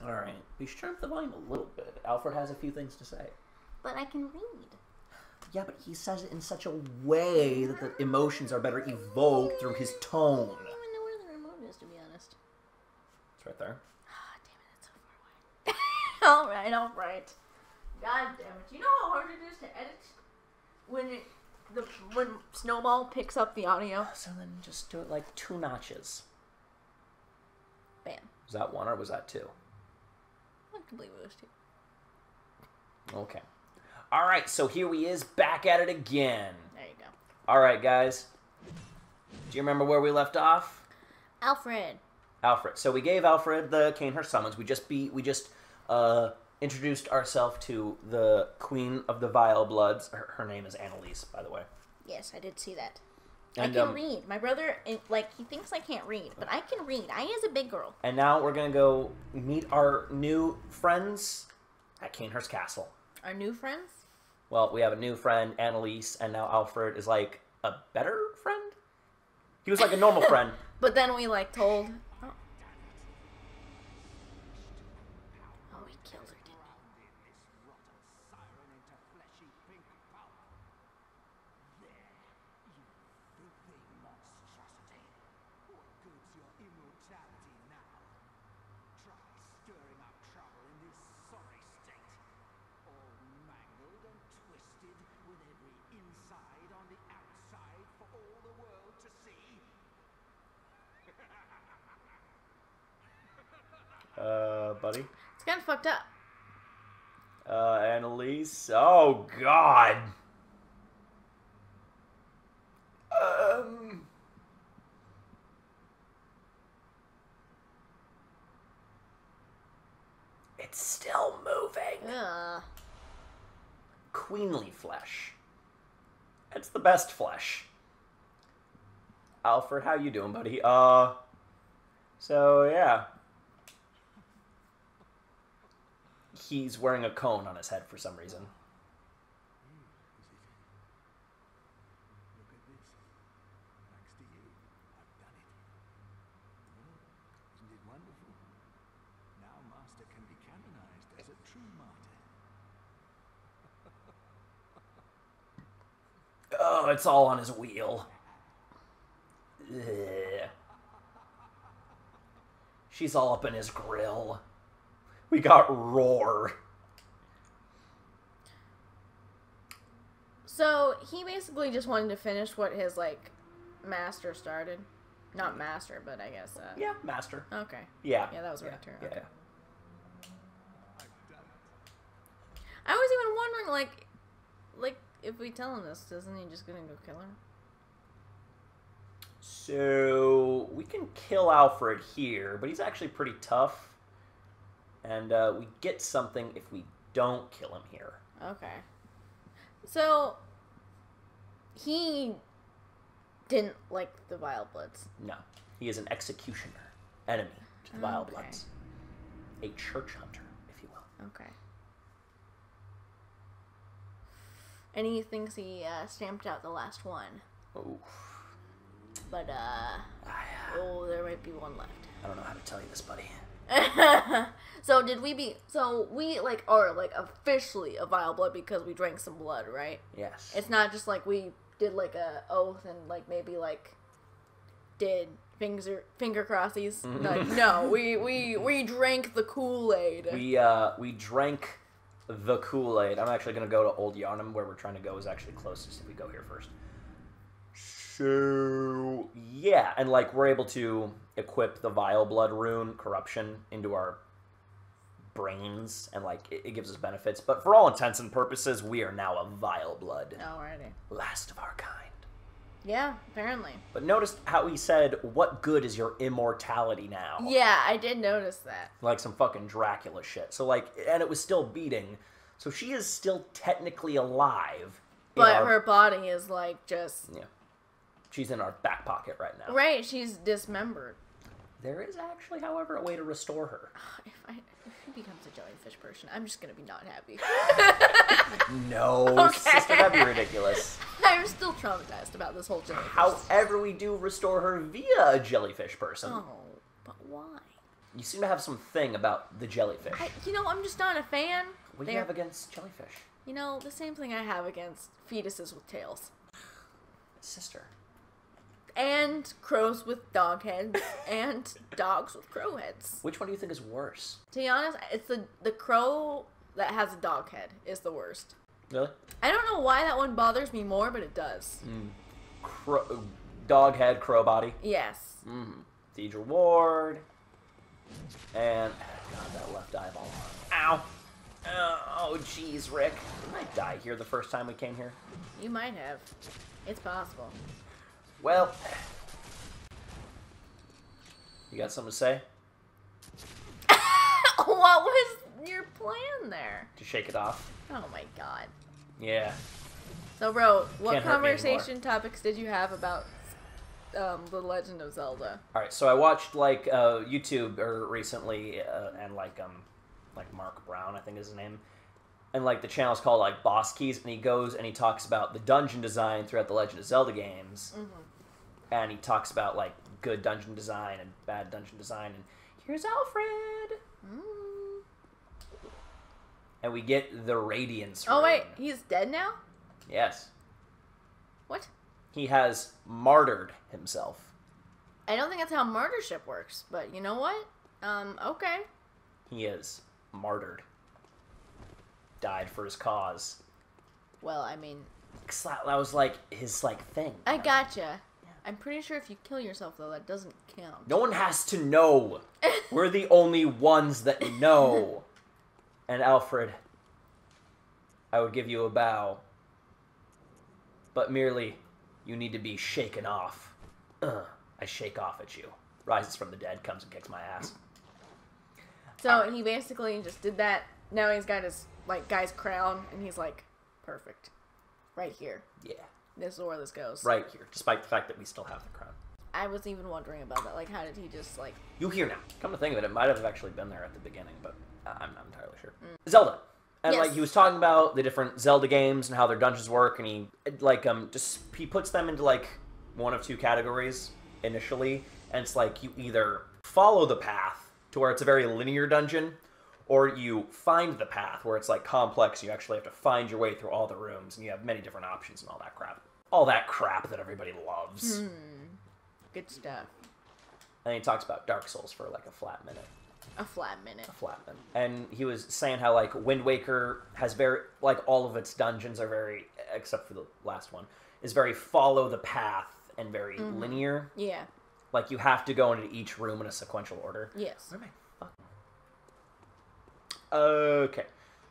Alright, we should turn up the volume a little bit. Alfred has a few things to say. But I can read. Yeah, but he says it in such a way that the emotions are better evoked through his tone. I don't even know where the remote is, to be honest. It's right there. Ah, damn it, that's so far away. Alright. God damn it. You know how hard it is to edit? When Snowball picks up the audio? So then just do it like 2 notches. Bam. Was that 1 or was that 2? I can believe it was 2. Okay. Alright, so here he is, back at it again. There you go. Alright, guys. Do you remember where we left off? Alfred. Alfred. So we gave Alfred the Canehurst summons. We just introduced ourselves to the Queen of the Vile Bloods. Her name is Annalise, by the way. Yes, I did see that. And, I can read. My brother, he thinks I can't read, but I can read. I is a big girl. And now we're going to go meet our new friends at Canehurst Castle. Our new friends? Well, we have a new friend, Annalise, and now Alfred is like a better friend? He was like a normal friend. But then we told... Oh, he killed her, didn't buddy? It's kind of fucked up. Annalise? Oh, God! It's still moving. Queenly flesh. It's the best flesh. Alfred, how you doing, buddy? So, yeah. He's wearing a cone on his head for some reason. Oh, it's all on his wheel. Ugh. She's all up in his grill. We got Roar. So, he basically just wanted to finish what his, master started. Not master, but I guess, Yeah, master. Okay. Yeah. Yeah, that was the right term. Okay. Yeah. I was even wondering, if we tell him this, isn't he just gonna go kill her? So, we can kill Alfred here, but he's actually pretty tough. And we get something if we don't kill him here. Okay. So, he didn't like the Vile Bloods. No. He is an executioner. Enemy to the Vile Bloods. A church hunter, if you will. Okay. And he thinks he stamped out the last one. Oof. But, oh, there might be one left. I don't know how to tell you this, buddy. So we are officially a Vile Blood because we drank some blood, right? Yes. It's not just we did a oath and maybe did finger crossies. No, we drank the Kool-Aid. We drank the Kool-Aid. I'm actually gonna go to Old Yarnum, where we're trying to go is actually closest if we go here first. So yeah, and we're able to equip the Vile Blood rune, Corruption, into our brains, and it gives us benefits. But for all intents and purposes, we are now a Vile Blood. Alrighty. Last of our kind. Yeah, apparently. But notice how he said, "What good is your immortality now?" Yeah, I did notice that. Like some fucking Dracula shit. So and it was still beating. So she is still technically alive. But her body is just... Yeah. She's in our back pocket right now. Right, she's dismembered. There is actually, however, a way to restore her. If he becomes a jellyfish person, I'm just gonna be not happy. No, okay. Sister, that'd be ridiculous. I'm still traumatized about this whole jellyfish. However, we do restore her via a jellyfish person. Oh, but why? You seem to have some thing about the jellyfish. I'm just not a fan. What do you have against jellyfish? The same thing I have against fetuses with tails. Sister. And crows with dog heads, and dogs with crow heads. Which one do you think is worse? To be honest, it's the crow that has a dog head is the worst. Really? I don't know why that one bothers me more, but it does. Dog head, crow body. Yes. Cathedral Ward. And, God, that left eyeball. Ow. Oh, jeez, Rick. Didn't I die here the first time we came here? You might have. It's possible. Well, you got something to say? What was your plan there? To shake it off? Oh my god. Yeah. So, bro, what Can't hurt me conversation topics did you have about The Legend of Zelda? Alright, so I watched, YouTube recently, and, Mark Brown, I think is his name. And, the channel's called, Boss Keys, and he goes and he talks about the dungeon design throughout the Legend of Zelda games. And he talks about, good dungeon design and bad dungeon design. And here's Alfred! And we get the Radiance Rune. Oh, wait, he's dead now? Yes. What? He has martyred himself. I don't think that's how martyrship works, but you know what? Okay. He is martyred. Died for his cause. Well, I mean... That was, his, thing. I gotcha. Yeah. I'm pretty sure if you kill yourself, though, that doesn't count. No one has to know. We're the only ones that know. And Alfred, I would give you a bow. But merely, you need to be shaken off. I shake off at you. Rises from the dead, comes and kicks my ass. So he basically just did that. Now he's got his, guy's crown, and he's perfect. Right here. Yeah. This is where this goes. Right here, despite the fact that we still have the crown. I was even wondering about that. How did he just, You hear now. Come to think of it, it might have actually been there at the beginning, but I'm not entirely sure. Zelda. And, Yes. he was talking about the different Zelda games and how their dungeons work, and he, he puts them into, one of two categories initially, and it's you either follow the path to where it's a very linear dungeon, or you find the path where it's, complex, you actually have to find your way through all the rooms, and you have many different options and all that crap. All that crap that everybody loves. Good stuff. And he talks about Dark Souls for, a flat minute. A flat minute. And he was saying how, Wind Waker has very, all of its dungeons are very, except for the last one, is very follow the path and very linear. Yeah. You have to go into each room in a sequential order. Yes. Where am I? Okay.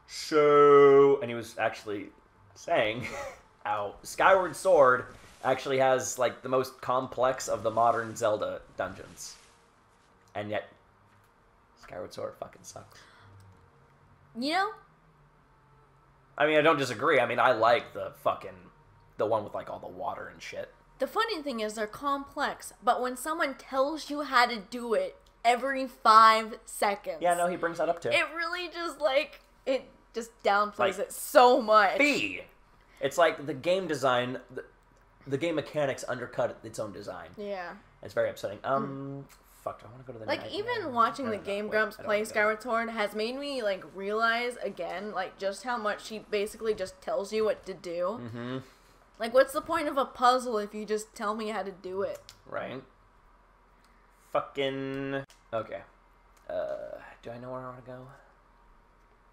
So, and he was actually saying how Skyward Sword actually has, the most complex of the modern Zelda dungeons. And yet, Skyward Sword fucking sucks. I mean, I don't disagree. I mean, I like the one with, all the water and shit. The funny thing is they're complex, but when someone tells you how to do it every 5 seconds... Yeah, no, he brings that up too. It really just, it just downplays it so much. It's the game design... The game mechanics undercut its own design. Yeah. It's very upsetting. Fuck, do I want to go to the even watching the Game Grumps play Skyward Sword has made me, realize again, just how much she basically just tells you what to do. Mm-hmm. What's the point of a puzzle if you just tell me how to do it? Right. Fucking... Okay. Do I know where I want to go?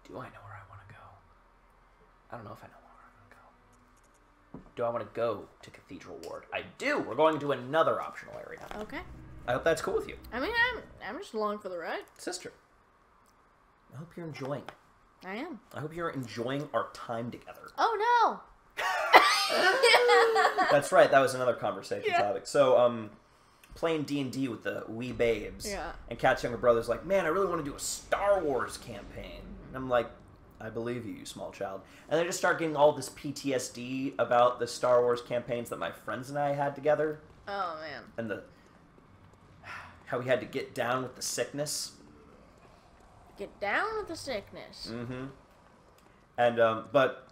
Do I know where I want to go? I don't know if I know where I want to go. Do I want to go to Cathedral Ward? I do! We're going to another optional area. Okay. I hope that's cool with you. I mean, I'm just along for the ride. Sister. I hope you're enjoying it. I am. I hope you're enjoying our time together. Oh, no! That's right, that was another conversation topic. So, playing D&D with the wee babes. Yeah. And Kat's younger brother's like, man, I really want to do a Star Wars campaign. And I'm like, I believe you, you small child. And they just start getting all this PTSD about the Star Wars campaigns that my friends and I had together. Oh, man. And how we had to get down with the sickness. Get down with the sickness. Mm-hmm. And, but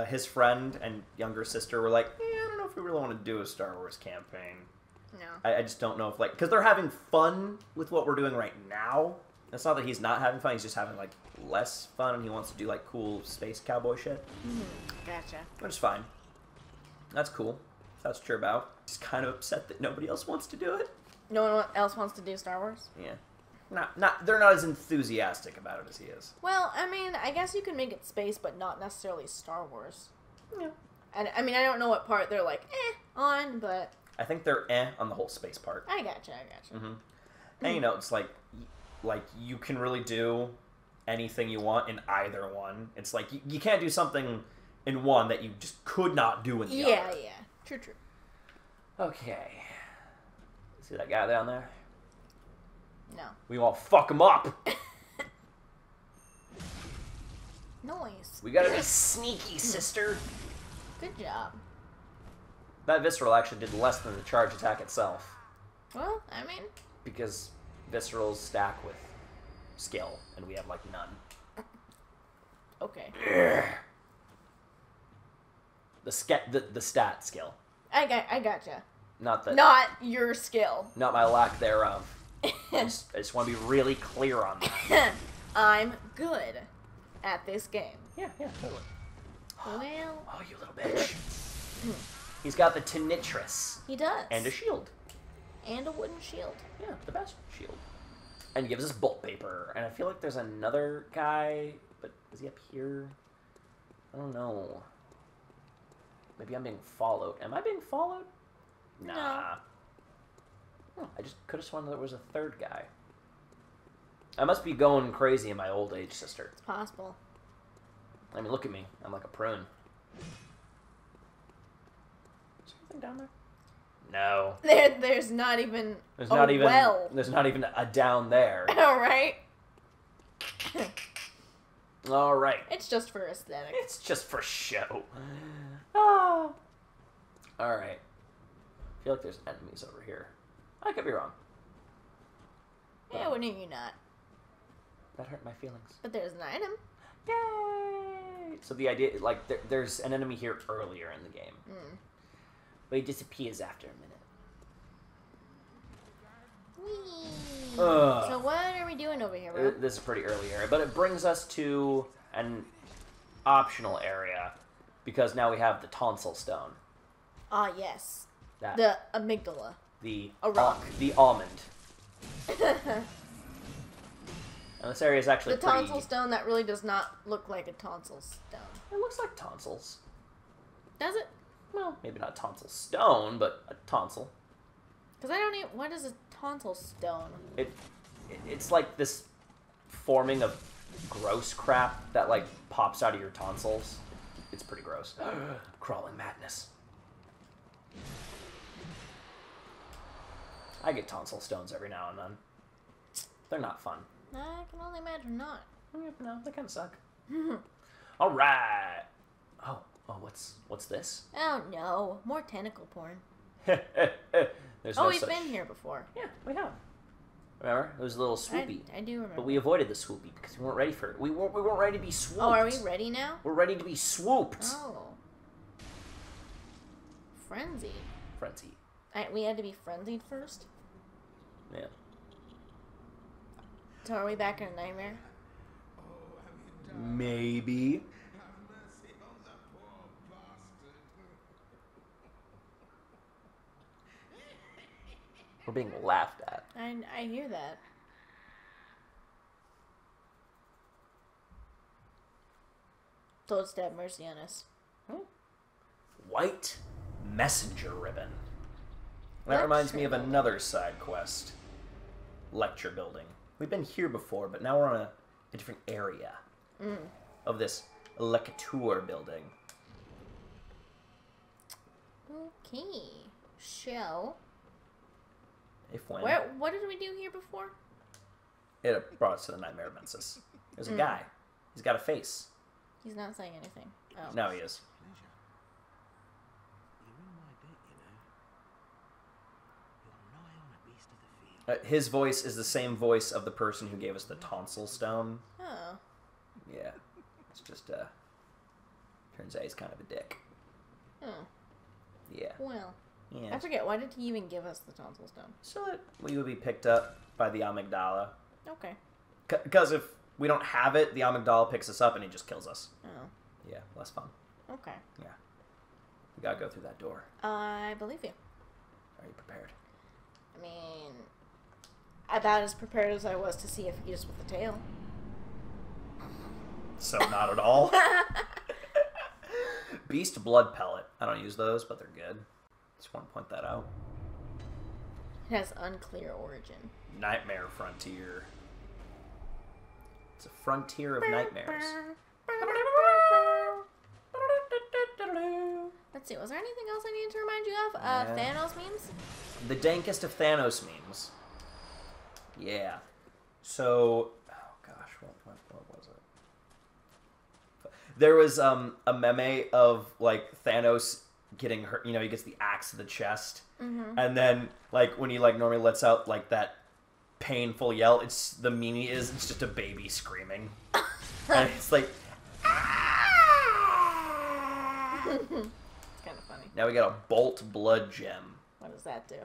his friend and younger sister were like, I don't know if we really want to do a Star Wars campaign. No. I just don't know if, like... Because they're having fun with what we're doing right now. It's not that he's not having fun. He's just having, like, less fun, and he wants to do, like, cool space cowboy shit. Gotcha. Which is fine. That's cool. That's true about. Just kind of upset that nobody else wants to do it. No one else wants to do Star Wars? Yeah. They're not as enthusiastic about it as he is. Well, I mean, I guess you can make it space, but not necessarily Star Wars. Yeah. And I mean, I don't know what part they're like, on, but... I think they're on the whole space part. I gotcha. Mm-hmm. And, you know, it's like, you can really do anything you want in either one. It's like, you can't do something in one that you just could not do in the other. Yeah. True. Okay. See that guy down there? No. We won't fuck him up. Noise. We gotta be sneaky, sister. Good job. That Visceral actually did less than the charge attack itself. Well, I mean... Because Viscerals stack with skill, and we have, like, none. Okay. The stat skill. I gotcha. Not your skill. Not my lack thereof. I just want to be really clear on that. I'm good at this game. Yeah, totally. Well... Oh, you little bitch. He's got the Tinnitrus. He does. And a shield. And a wooden shield. Yeah, the best shield. And gives us bolt paper. And I feel like there's another guy, but is he up here? I don't know. Maybe I'm being followed. Am I being followed? Nah. No. Oh, I just could have sworn there was a third guy. I must be going crazy in my old age, sister. It's possible. I mean, look at me. I'm like a prune. Is there anything down there? No. There's not even There's a not even well. There's not even a down there. All right. All right. It's just for aesthetic. It's just for show. Oh. All right. I feel like there's enemies over here. I could be wrong. Yeah, when are you not? That hurt my feelings. But there's an item. Yay! So the idea, like, there's an enemy here earlier in the game. But he disappears after a minute. Whee! Ugh. So what are we doing over here, bro? This is pretty early area, but it brings us to an optional area because now we have the tonsil stone. Ah, yes. That The amygdala. a rock. The almond. And this area is actually The tonsil stone that really does not look like a tonsil stone. It looks like tonsils. Does it? Well, maybe not tonsil stone, but a tonsil. Because I don't even... What is a tonsil stone? It's like this forming of gross crap that, like, pops out of your tonsils. It's pretty gross. Crawling madness. I get tonsil stones every now and then. They're not fun. I can only imagine not. No, they kind of suck. All right. Oh, what's this? Oh no, more tentacle porn. There's no We've such... been here before. Yeah, we have. Remember? It was a little swoopy. I do remember. But we avoided the swoopy because we weren't ready for it. We weren't ready to be swooped. Oh, are we ready now? We're ready to be swooped. Oh. Frenzy. Frenzy. We had to be frenzied first? Yeah. So are we back in a nightmare? Maybe. We're being laughed at. I hear that. Toads to have mercy on us. White messenger ribbon. That reminds me of another side quest. Lecture building. We've been here before, but now we're on a different area of this lecture building. Okay. So, If when what did we do here before? it brought us to the Nightmare of Mensis. There's a guy. He's got a face. He's not saying anything. Oh. Now he is. His voice is the same voice of the person who gave us the tonsil stone. Oh. Yeah. It's just, turns out he's kind of a dick. Oh. Yeah. Well. Yeah. I forget, why did he even give us the tonsil stone? So that we would be picked up by the amygdala. Okay. Because if we don't have it, the amygdala picks us up and he just kills us. Oh. Yeah, less fun. Okay. Yeah. We gotta go through that door. I believe you. Are you prepared? I mean, about as prepared as I was to see a fetus with a tail. So not at all. Beast blood pellet. I don't use those, but they're good. Just want to point that out. It has unclear origin. Nightmare frontier. It's a frontier of nightmares. Let's see, was there anything else I needed to remind you of? Thanos memes? The dankest of Thanos memes. Yeah. So, oh gosh, what was it? There was a meme of like Thanos getting hurt. You know, he gets the axe to the chest, and then like when he like normally lets out like that painful yell, it's the meanie is it's just a baby screaming, and it's like. It's kind of funny. Now we got a bolt blood gem. What does that do?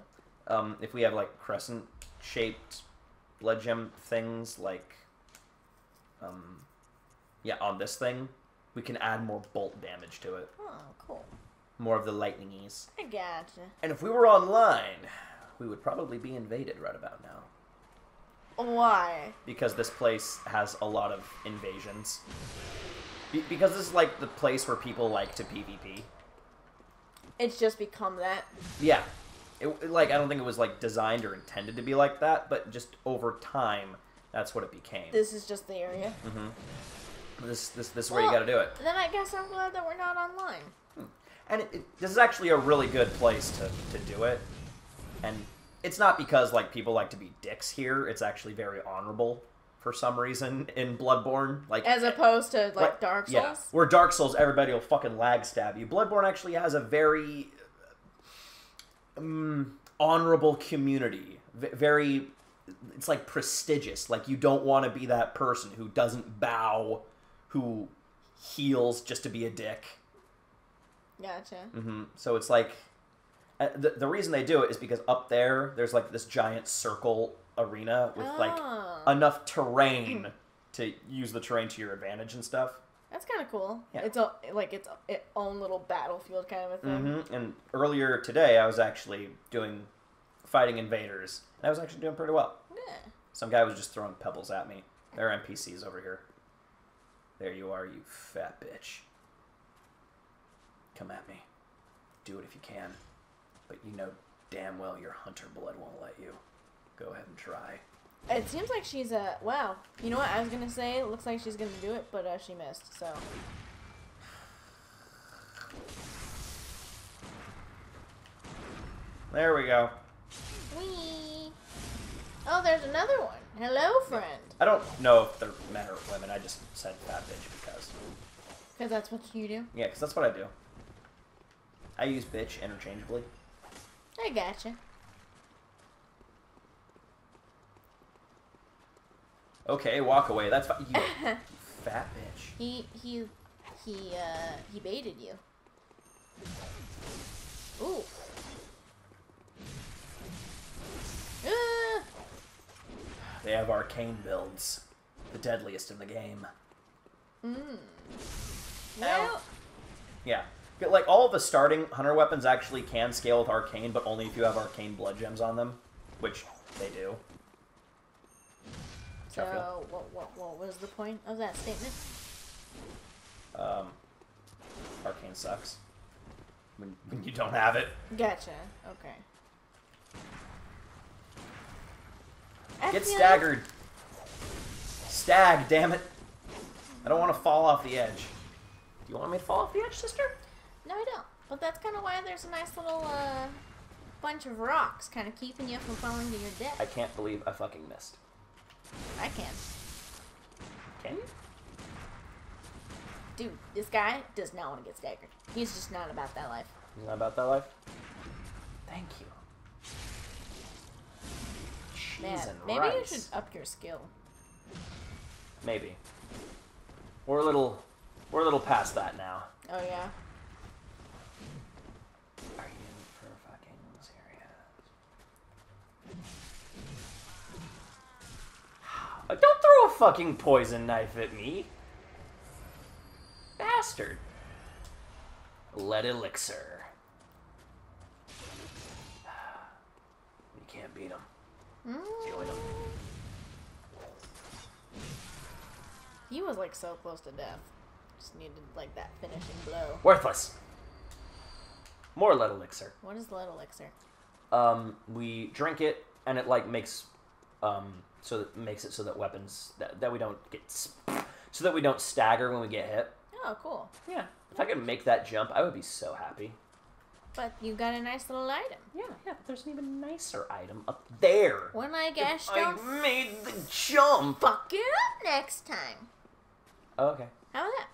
If we have like crescent shaped blood gem things, like yeah, on this thing, we can add more bolt damage to it. Oh, cool. More of the lightningies. I gotcha. And if we were online, we would probably be invaded right about now. Why? Because this place has a lot of invasions. Because this is like the place where people like to PvP. It's just become that. Yeah. Like, I don't think it was like designed or intended to be like that, but just over time, that's what it became. This is just the area. This is where you got to do it. Then I guess I'm glad that we're not online. And this is actually a really good place to do it. And it's not because like people like to be dicks here. It's actually very honorable for some reason in Bloodborne. Like as opposed to like Dark Souls. Yeah, where Dark Souls everybody will fucking lag stab you. Bloodborne actually has a very honorable community. Very, it's like prestigious. Like you don't want to be that person who doesn't bow, who heals just to be a dick. Gotcha. So it's like, the reason they do it is because up there's like this giant circle arena with like enough terrain to use the terrain to your advantage and stuff. That's kind of cool. Yeah. It's its own little battlefield kind of a thing. And earlier today, I was actually fighting invaders. And I was actually doing pretty well. Yeah. Some guy was just throwing pebbles at me. There are NPCs over here. There you are, you fat bitch. Come at me. Do it if you can. But you know damn well your hunter blood won't let you. Go ahead and try. It seems like she's wow. You know what I was gonna say? It looks like she's gonna do it, but she missed. So. There we go. Whee! Oh, there's another one. Hello, friend. I don't know if they're men or women. I just said fat bitch because. Because that's what you do. Yeah, because that's what I do. I use bitch interchangeably. I gotcha. Okay, walk away. That's fine. You fat bitch. He baited you. Ooh. They have arcane builds. The deadliest in the game. Well. Yeah. Like, all of the starting hunter weapons actually can scale with arcane, but only if you have arcane blood gems on them. Which they do. So, what was the point of that statement? Arcane sucks. When you don't have it. Gotcha. Okay. Get staggered. Stag, damn it. I don't want to fall off the edge. Do you want me to fall off the edge, sister? No, I don't. But that's kind of why there's a nice little bunch of rocks kind of keeping you from falling to your death. I can't believe I fucking missed. I can. Can you? Dude, this guy does not want to get staggered. He's just not about that life. He's not about that life? Thank you. Cheese Man, and maybe rice. you should up your skill. Maybe. We're a little past that now. Oh, yeah? Are you in for a fucking Don't throw a fucking poison knife at me. Bastard. Lead elixir. You can't beat him. Join him. He was like so close to death. Just needed like that finishing blow. Worthless. More lead elixir. What is lead elixir? We drink it, and it like makes so that makes it so that weapons that we don't get so that we don't stagger when we get hit. Oh, cool. Yeah. If I could make that jump, I would be so happy. But you got a nice little item. Yeah, but there's an even nicer item up there. When I guess I made the jump. Fuck it up next time. Oh, okay. How about that?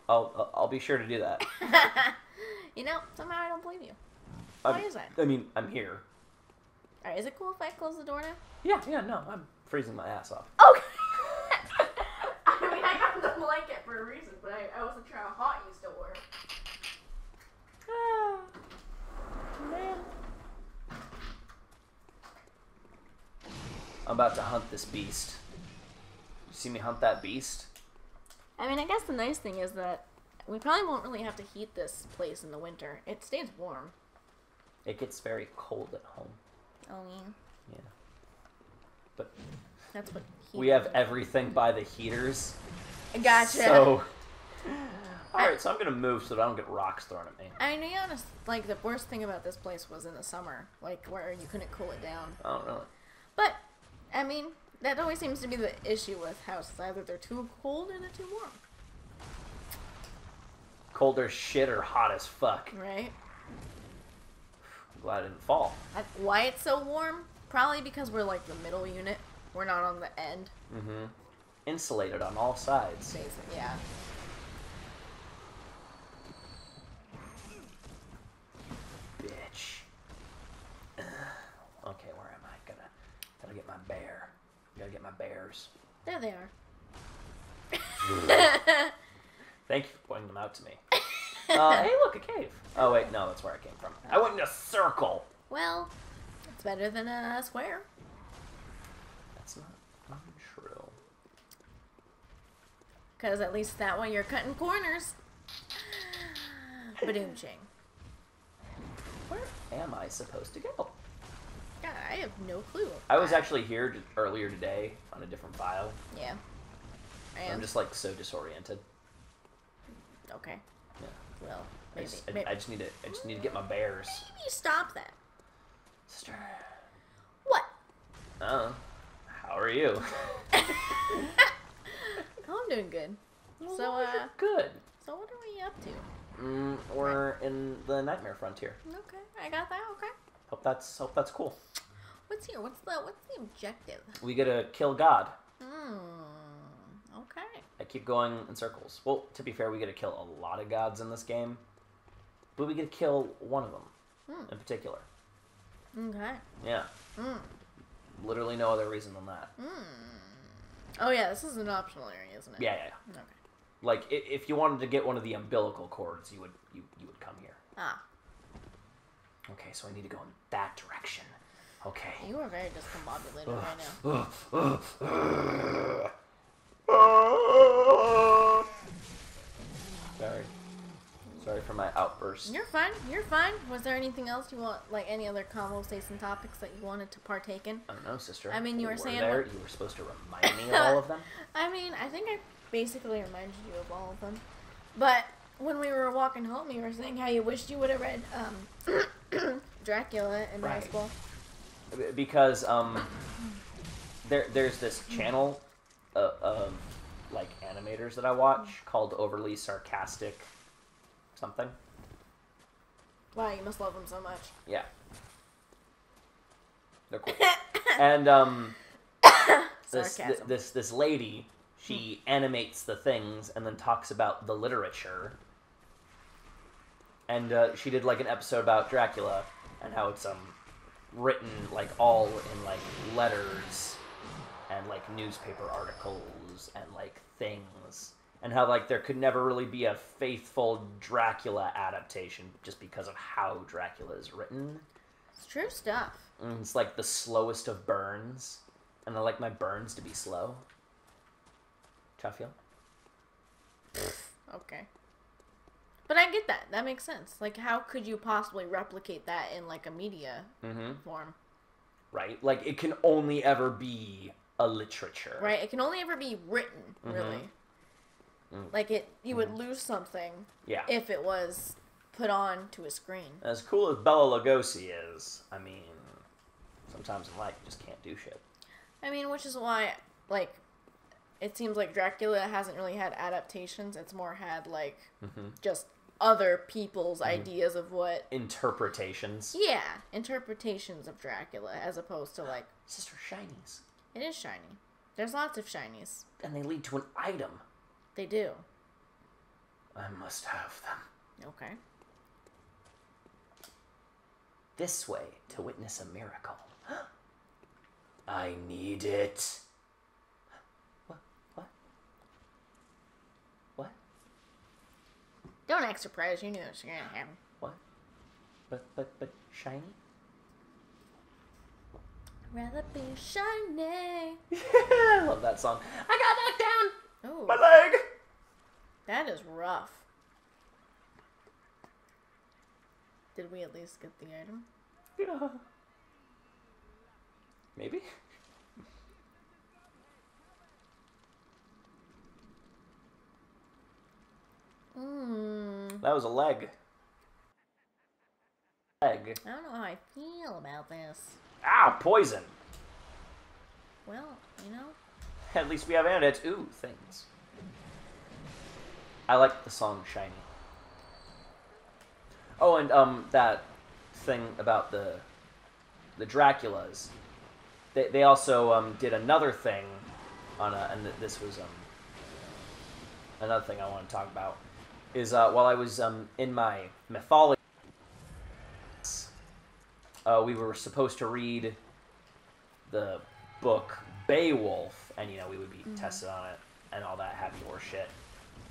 I'll be sure to do that. You know, somehow I don't believe you. Why is that? I mean, I'm here. Alright, is it cool if I close the door now? Yeah, no, I'm freezing my ass off. Okay. I mean, I got the blanket for a reason, but I wasn't sure how hot you still were. Man. I'm about to hunt this beast. You see me hunt that beast? I mean, I guess the nice thing is that we probably won't really have to heat this place in the winter. It stays warm. It gets very cold at home. Oh, yeah. Yeah. But That's what we have everything by the heaters. Gotcha. So, alright, so I'm going to move so that I don't get rocks thrown at me. I mean, to be honest, like, the worst thing about this place was in the summer, like, where you couldn't cool it down. I don't know. But, I mean, that always seems to be the issue with houses. Either they're too cold or they're too warm. Cold as shit or hot as fuck. Right? I'm glad I didn't fall. Why it's so warm? Probably because we're, like, the middle unit. We're not on the end. Mm-hmm. Insulated on all sides. Basically, yeah. Bitch. Okay, where am I? Gotta get my bear. Gotta get my bears. There they are. Thank you for pointing them out to me. Hey, look, a cave. Oh, wait, no, that's where I came from. I went in a circle. Well, it's better than a square. That's not untrue. Because at least that way you're cutting corners. Badoom-ching. Where am I supposed to go? God, I have no clue. I was actually here earlier today on a different file. Yeah. I'm just, like, so disoriented. Okay. Yeah. Well, I maybe. just need to get my bears. Maybe stop that. Sister. What? Oh. How are you? Oh, I'm doing good. Well, So, good. So what are we up to? We're in the Nightmare Frontier. Okay, I got that. Okay. Hope that's cool. What's here? What's the objective? We gotta kill God. Okay. I keep going in circles. Well, to be fair, we gotta kill a lot of gods in this game, but we gotta kill one of them in particular. Okay. Yeah. Literally no other reason than that. Oh yeah, this is an optional area, isn't it? Yeah. Okay. Like if you wanted to get one of the umbilical cords, you would come here. Ah. Okay, so I need to go in that direction. Okay. You are very discombobulated right now. Sorry for my outburst. You're fine. You're fine. Was there anything else you want, like any other conversation topics that you wanted to partake in? I don't know, sister. I mean, you were saying there. You were supposed to remind me of all of them. I mean, I think I basically reminded you of all of them. But when we were walking home, you were saying how you wished you would have read Dracula in high school. Because there's this channel of like animators that I watch called Overly Sarcastic something. Wow, you must love them so much. Yeah. They're cool. And this lady, she animates the things and then talks about the literature. And she did like an episode about Dracula and how it's written like all in like letters and like newspaper articles and like things, and how like there could never really be a faithful Dracula adaptation just because of how Dracula is written. It's true stuff. And it's like the slowest of burns, and I like my burns to be slow. How I feel? Okay. But I get that. That makes sense. Like, how could you possibly replicate that in, like, a media form? Right? Like, it can only ever be a literature. Right? It can only ever be written, really. Like, you would lose something if it was put on to a screen. As cool as Bela Lugosi is, I mean, sometimes in life you just can't do shit. I mean, which is why, like, it seems like Dracula hasn't really had adaptations. It's more had, like, just other people's ideas of what... Interpretations. Yeah, interpretations of Dracula, as opposed to, like... Sister, shinies. It is shiny. There's lots of shinies. And they lead to an item. They do. I must have them. Okay. This way to witness a miracle. I need it. What? Don't act surprised. You knew it was going to happen. What? But shiny? Rather be shiny. I love that song. I got knocked down. Oh. My leg. That is rough. Did we at least get the item? Yeah. Maybe? That was a leg. I don't know how I feel about this. Ah, poison. Well, you know. At least we have antidotes. Ooh, things. I like the song Shiny. Oh, and that thing about the Draculas. They also did another thing on and this was another thing I want to talk about is while I was in my mythology, we were supposed to read the book Beowulf, and we would be tested on it and all that happy horse shit.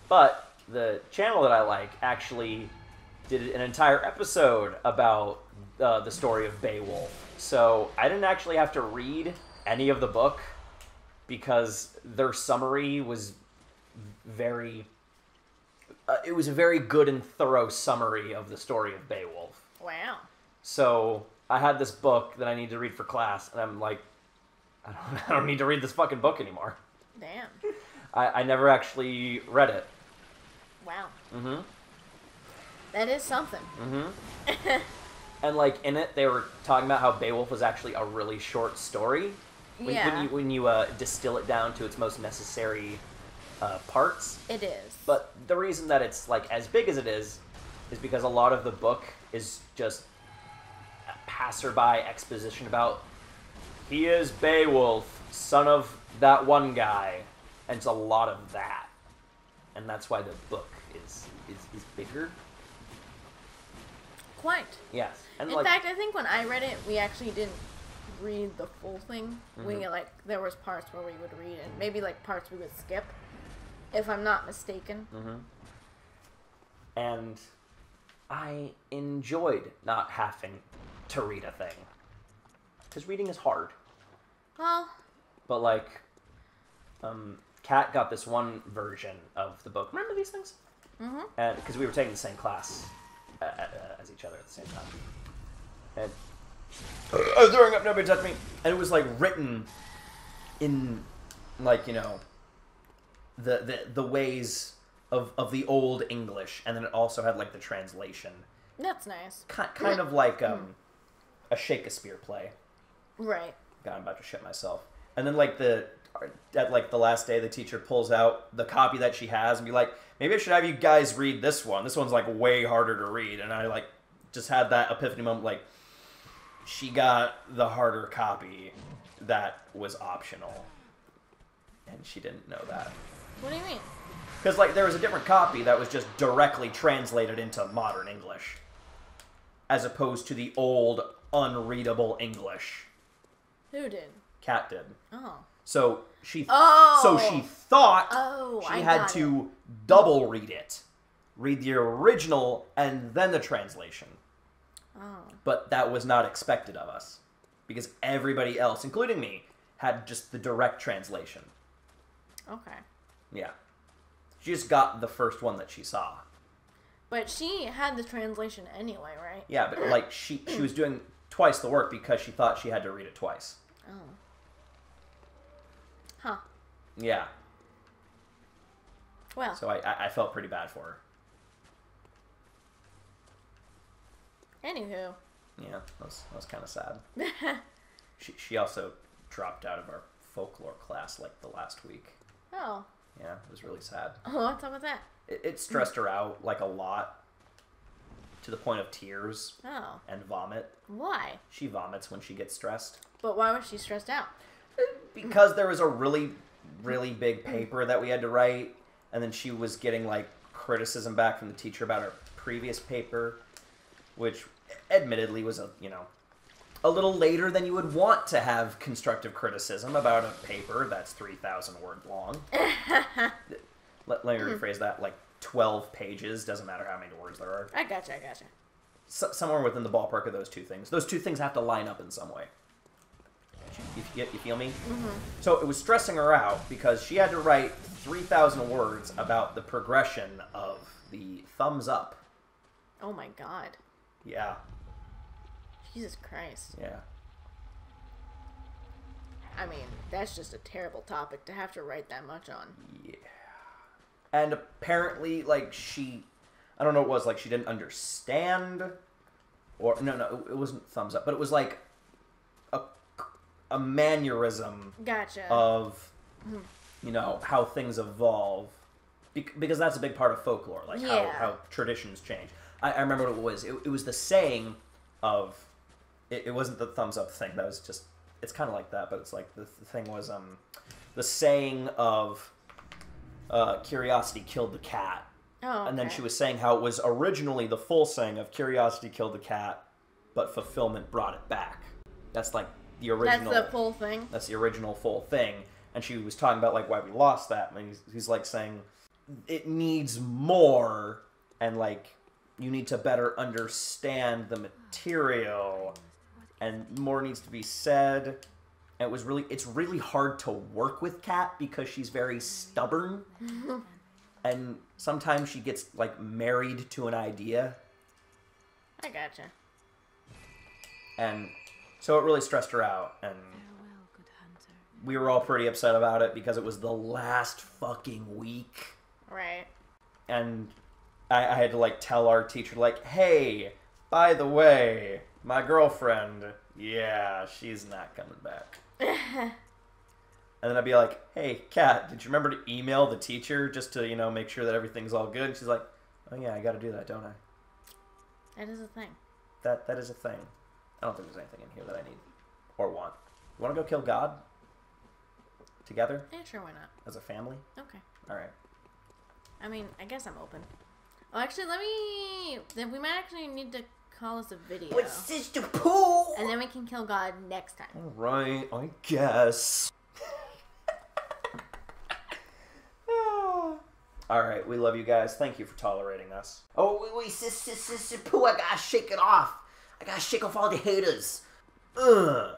But the channel that I like actually did an entire episode about the story of Beowulf. So I didn't actually have to read any of the book because their summary was very... it was a very good and thorough summary of the story of Beowulf. Wow. So I had this book that I need to read for class, and I'm like, I don't need to read this fucking book anymore. Damn. I never actually read it. Wow. Mm-hmm. That is something. Mm-hmm. And, like, in it, they were talking about how Beowulf was actually a really short story. When you distill it down to its most necessary parts. It is. But the reason that it's, like, as big as it is because a lot of the book is just a passerby exposition about, he is Beowulf, son of that one guy. And it's a lot of that. And that's why the book is bigger. Quite. Yes. And in fact, I think when I read it, we actually didn't read the full thing. Mm-hmm. There was parts where we would read and maybe parts we would skip, if I'm not mistaken. Mm-hmm. And I enjoyed not having to read a thing. Because reading is hard. Well. But Kat got this one version of the book. Remember these things? Mm-hmm. And because we were taking the same class as each other at the same time. And I was throwing up, nobody touched me. And it was written in the ways of the old English, and then it also had the translation. That's nice. Kind of like a Shakespeare play. Right. God, I'm about to shit myself. And then at the last day, the teacher pulls out the copy that she has and be like, maybe I should have you guys read this one. This one's way harder to read. And I just had that epiphany moment, she got the harder copy that was optional. And she didn't know that. What do you mean? Because there was a different copy that was just directly translated into modern English. As opposed to the old, unreadable English. Who did? Kat did. Oh. So she thought she had to double read it. Read the original and then the translation. Oh. But that was not expected of us. Because everybody else, including me, had just the direct translation. Okay. Yeah. She just got the first one that she saw. But she had the translation anyway, right? Yeah, but like she was doing twice the work because she thought she had to read it twice. Oh. Huh. Yeah. Well. So I felt pretty bad for her. Anywho. Yeah, that was kind of sad. She also dropped out of our folklore class like the last week. Oh. Yeah, it was really sad. Oh, what's up with that? It stressed her out like a lot, to the point of tears. Oh. And vomit. Why? She vomits when she gets stressed. But why was she stressed out? Because there was a really, really big paper that we had to write, and then she was getting like criticism back from the teacher about her previous paper, which admittedly was a little later than you would want to have constructive criticism about a paper that's 3,000 word long. Let me rephrase that, like 12 pages, doesn't matter how many words there are. I gotcha. Somewhere within the ballpark of those two things. Those two things have to line up in some way. You feel me? Mm-hmm. So it was stressing her out because she had to write 3,000 words about the progression of the thumbs up. Oh my god. Yeah. Jesus Christ. Yeah. I mean, that's just a terrible topic to have to write that much on. Yeah. And apparently, like, I don't know what it was, like, she didn't understand, or, no, it wasn't thumbs up, but it was, like, a mannerism Gotcha. of, how things evolve, because that's a big part of folklore, like, how traditions change. I remember what it was. It was the saying of, it wasn't the thumbs up thing, that was just, it's kind of like that, but it's like, the thing was, the saying of, Curiostiy killed the cat. Oh, okay. And then she was saying how it was originally the full saying of Curiostiy killed the cat, but fulfillment brought it back. That's like the original. That's the full thing? That's the original full thing. And she was talking about like why we lost that. And he's like saying it needs more, and like you need to better understand the material, and more needs to be said. And it's really hard to work with Kat because she's very stubborn. And sometimes she gets, like, married to an idea. I gotcha. And so it really stressed her out. And we were all pretty upset about it because it was the last fucking week. Right. And I had to, like, tell our teacher, like, hey, by the way, my girlfriend, yeah, she's not coming back. And then I'd be like, hey, Kat, did you remember to email the teacher just to, make sure that everything's all good? And she's like, oh, yeah, I got to do that, don't I? That is a thing. That is a thing. I don't think there's anything in here that I need or want. You want to go kill God? Together? Yeah, sure, why not? As a family? Okay. All right. I mean, I guess I'm open. Oh, actually, we might actually need to call us a video. With Sister Pooh! And then we can kill God next time. All right, I guess. All right, we love you guys. Thank you for tolerating us. Oh, wait, Sister Pooh, I gotta shake it off. I gotta shake off all the haters. Ugh.